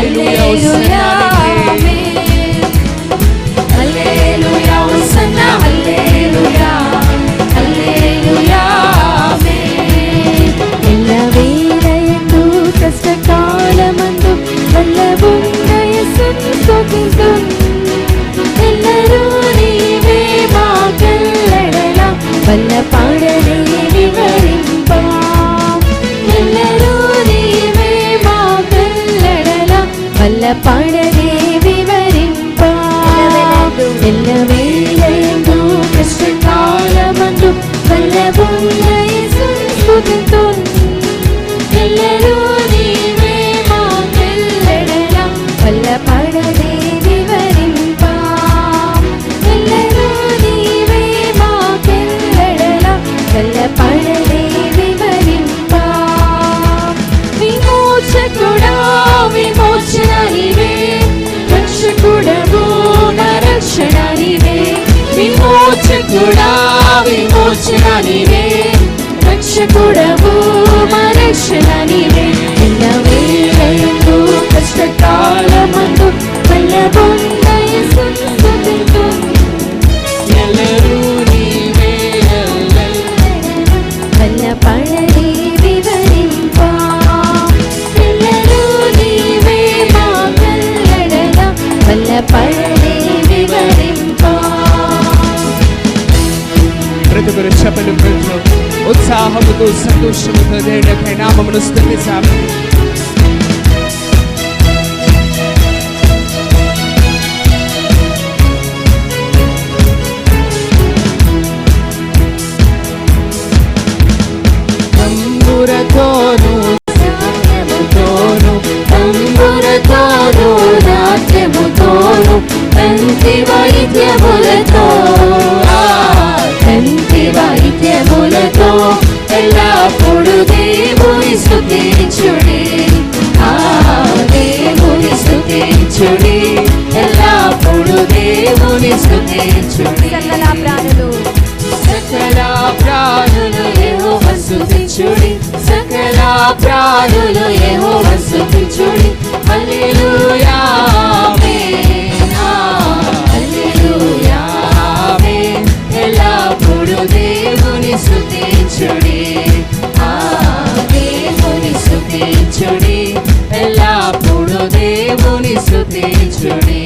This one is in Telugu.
హల్లెలూయా ఆమేన్. హల్లెలూయా హోసన్నా హల్లెలూయా హల్లెలూయా ఆమేన్. ఎల్లవేళయందు కష్టకాలమందు వల్లభున్న యేసుని స్తుతింతున్. ఎల్లరూ నీవే మాకెల్లెడలా వల్ల పాడనే వివరింపా. ఎల్లరూ నీవే మాకెల్లెడలా వల్ల పాడనే వివరింపా. ఎల్లవేళయందు కష్టకాలమందు వల్లభున్న యేసుని స్తుతింతున్. ఎల్లరూ నీవే మాకెల్లెడలా వల్ల పాడనే వివరింపా. ఎల్లరూ నీవే మాకెల్లెడలా వల్ల పాడనే వివరింపా. విమోచకుడా విమోచన నీవే, రక్షకుడవు నా రక్షణ నీవే. విమోచకుడా విమోచన నీవే, రక్షకుడవు మా రక్షణ నీవే. ఎల్లవేళయందు కష్టకాలమందు వల్లభున్న యేసుని స్తుతింతున్. ఎల్లరూ నీవే వల్ల పాడనే వివరింపా. ఎల్లరూ నీవే మాకెల్లెడలా వల్ల పాడనే వివరింపా. ప్రతిభరు చెప్పలు ప్రజలు ఉత్సాహముతో సంతోషముతో దేవుని నామమును స్తుతిస్తాము. తంబురతోను తంబురతోను నాట్యముతోను తంతి వాయిద్యములతో తంతి వాయిద్యములతో ఎల్లప్పుడు దేవుని స్తుతించుడి. దేవుని స్తుతించుడి. ఎల్లప్పుడు దేవుని స్తుతించుడి. సకల ప్రాణులు యెహోవా స్తుతించుడి. సకల ప్రాణులు యెహోవా స్తుతించుడి. హల్లెలూయా ఆమేన్. హల్లెలూయా ఆమేన్. ఎల్లప్పుడు దేవుని స్తుతించుడి. దేవుని స్తుతించుడి. ఎల్లప్పుడు దేవుని స్తుతించుడి.